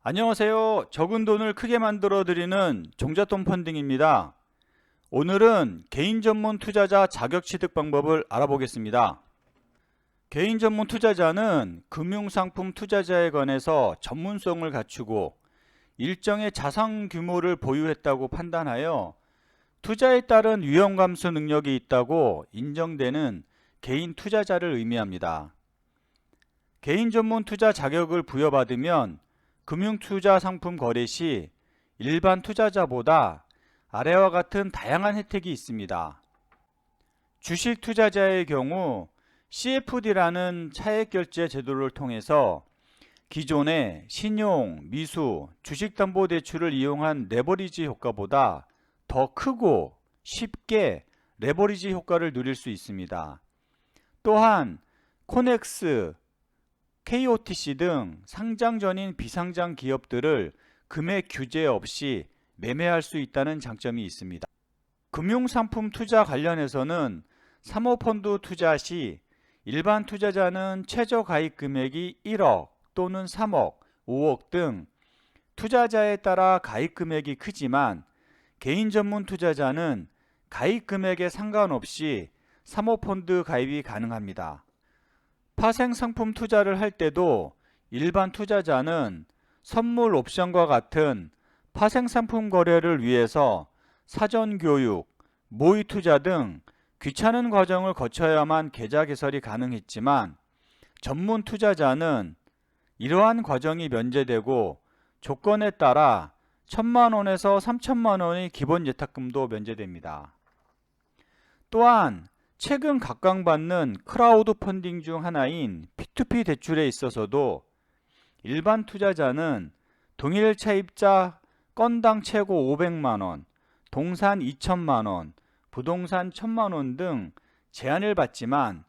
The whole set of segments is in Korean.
안녕하세요. 적은 돈을 크게 만들어 드리는 종잣돈 펀딩입니다. 오늘은 개인 전문 투자자 자격 취득 방법을 알아보겠습니다. 개인 전문 투자자는 금융상품 투자자에 관해서 전문성을 갖추고 일정의 자산 규모를 보유했다고 판단하여 투자에 따른 위험 감수 능력이 있다고 인정되는 개인 투자자를 의미합니다. 개인 전문 투자 자격을 부여받으면 금융투자 상품 거래 시 일반 투자자보다 아래와 같은 다양한 혜택이 있습니다. 주식 투자자의 경우 CFD라는 차액결제 제도를 통해서 기존의 신용, 미수, 주식담보대출을 이용한 레버리지 효과보다 더 크고 쉽게 레버리지 효과를 누릴 수 있습니다. 또한 코넥스, KOTC 등 상장 전인 비상장 기업들을 금액 규제 없이 매매할 수 있다는 장점이 있습니다. 금융상품 투자 관련해서는 사모펀드 투자 시 일반 투자자는 최저 가입 금액이 1억 또는 3억, 5억 등 투자자에 따라 가입 금액이 크지만 개인 전문 투자자는 가입 금액에 상관없이 사모펀드 가입이 가능합니다. 파생 상품 투자를 할 때도 일반 투자자는 선물 옵션과 같은 파생 상품 거래를 위해서 사전 교육, 모의 투자 등 귀찮은 과정을 거쳐야만 계좌 개설이 가능했지만 전문 투자자는 이러한 과정이 면제되고 조건에 따라 1,000만 원에서 3,000만 원의 기본 예탁금도 면제됩니다. 또한 최근 각광받는 크라우드 펀딩 중 하나인 P2P 대출에 있어서도 일반 투자자는 동일 차입자 건당 최고 500만원, 동산 2천만원, 부동산 1,000만원 등 제한을 받지만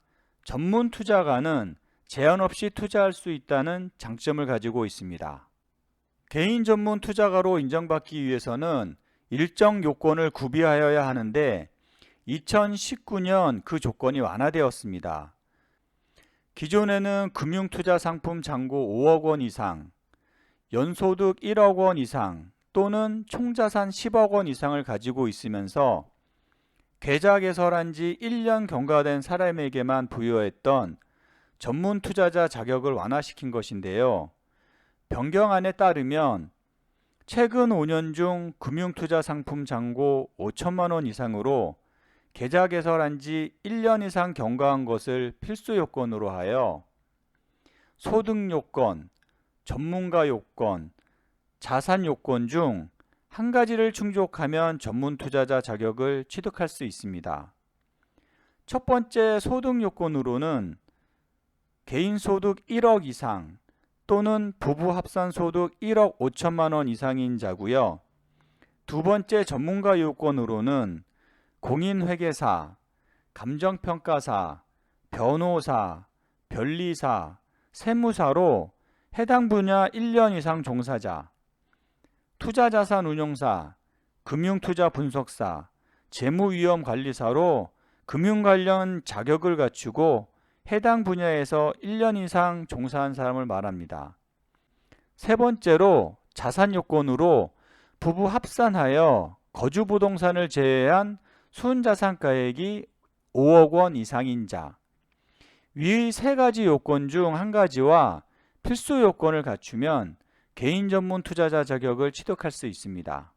전문 투자가는 제한 없이 투자할 수 있다는 장점을 가지고 있습니다. 개인 전문 투자가로 인정받기 위해서는 일정 요건을 구비하여야 하는데 2019년 그 조건이 완화되었습니다. 기존에는 금융투자 상품 잔고 5억 원 이상, 연소득 1억 원 이상 또는 총자산 10억 원 이상을 가지고 있으면서 계좌 개설한 지 1년 경과된 사람에게만 부여했던 전문 투자자 자격을 완화시킨 것인데요. 변경안에 따르면 최근 5년 중 금융투자 상품 잔고 5천만 원 이상으로 계좌 개설한 지 1년 이상 경과한 것을 필수 요건으로 하여 소득 요건, 전문가 요건, 자산 요건 중 한 가지를 충족하면 전문 투자자 자격을 취득할 수 있습니다. 첫 번째 소득 요건으로는 개인 소득 1억 이상 또는 부부 합산 소득 1억 5천만 원 이상인 자고요. 두 번째 전문가 요건으로는 공인회계사, 감정평가사, 변호사, 변리사, 세무사로 해당 분야 1년 이상 종사자, 투자자산운용사, 금융투자분석사, 재무위험관리사로 금융 관련 자격을 갖추고 해당 분야에서 1년 이상 종사한 사람을 말합니다. 세 번째로 자산 요건으로 부부 합산하여 거주부동산을 제외한 순자산가액이 5억 원 이상인 자. 위의 세 가지 요건 중 한 가지와 필수 요건을 갖추면 개인 전문 투자자 자격을 취득할 수 있습니다.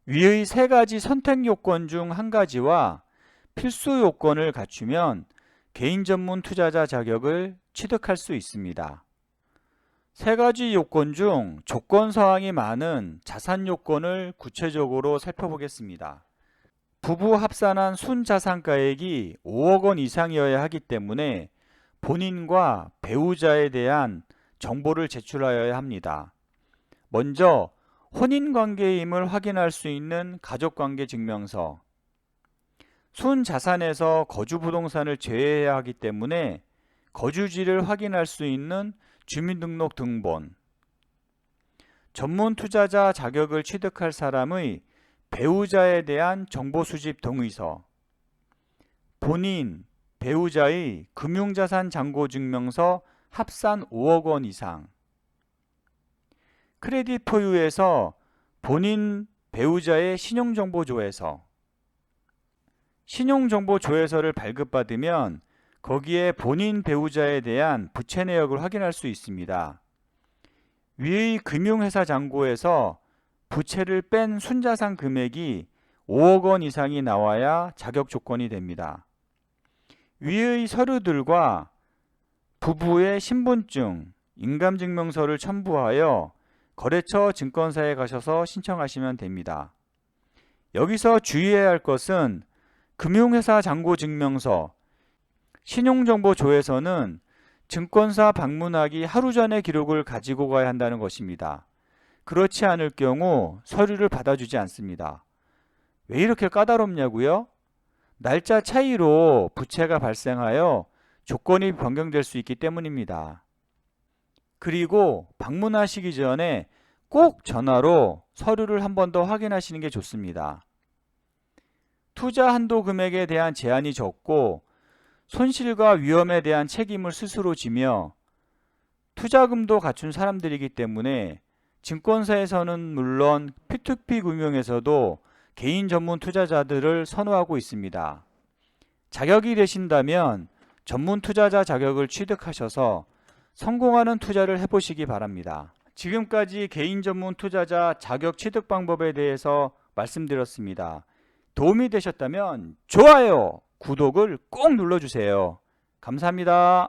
위의 세 가지 선택 요건 중 한 가지와 필수 요건을 갖추면 개인 전문 투자자 자격을 취득할 수 있습니다. 세 가지 요건 중 조건 사항이 많은 자산 요건을 구체적으로 살펴보겠습니다. 부부 합산한 순자산가액이 5억 원 이상이어야 하기 때문에 본인과 배우자에 대한 정보를 제출하여야 합니다. 먼저 혼인관계임을 확인할 수 있는 가족관계증명서, 순자산에서 거주부동산을 제외해야 하기 때문에 거주지를 확인할 수 있는 주민등록 등본, 전문 투자자 자격을 취득할 사람의 배우자에 대한 정보 수집 동의서, 본인, 배우자의 금융자산 잔고 증명서 합산 5억 원 이상, 크레딧포유에서 본인 배우자의 신용정보조회서. 신용정보조회서를 발급받으면 거기에 본인 배우자에 대한 부채 내역을 확인할 수 있습니다. 위의 금융회사 잔고에서 부채를 뺀 순자산 금액이 5억 원 이상이 나와야 자격 조건이 됩니다. 위의 서류들과 부부의 신분증, 인감증명서를 첨부하여 거래처 증권사에 가셔서 신청하시면 됩니다. 여기서 주의해야 할 것은 금융회사 잔고증명서, 신용정보조회서는 증권사 방문하기 하루 전에 기록을 가지고 가야 한다는 것입니다. 그렇지 않을 경우 서류를 받아주지 않습니다. 왜 이렇게 까다롭냐고요? 날짜 차이로 부채가 발생하여 조건이 변경될 수 있기 때문입니다. 그리고 방문하시기 전에 꼭 전화로 서류를 한 번 더 확인하시는 게 좋습니다. 투자 한도 금액에 대한 제한이 적고 손실과 위험에 대한 책임을 스스로 지며 투자금도 갖춘 사람들이기 때문에 증권사에서는 물론 P2P 금융에서도 개인 전문 투자자들을 선호하고 있습니다. 자격이 되신다면 전문 투자자 자격을 취득하셔서 성공하는 투자를 해보시기 바랍니다. 지금까지 개인 전문 투자자 자격 취득 방법에 대해서 말씀드렸습니다. 도움이 되셨다면 좋아요, 구독을 꼭 눌러주세요. 감사합니다.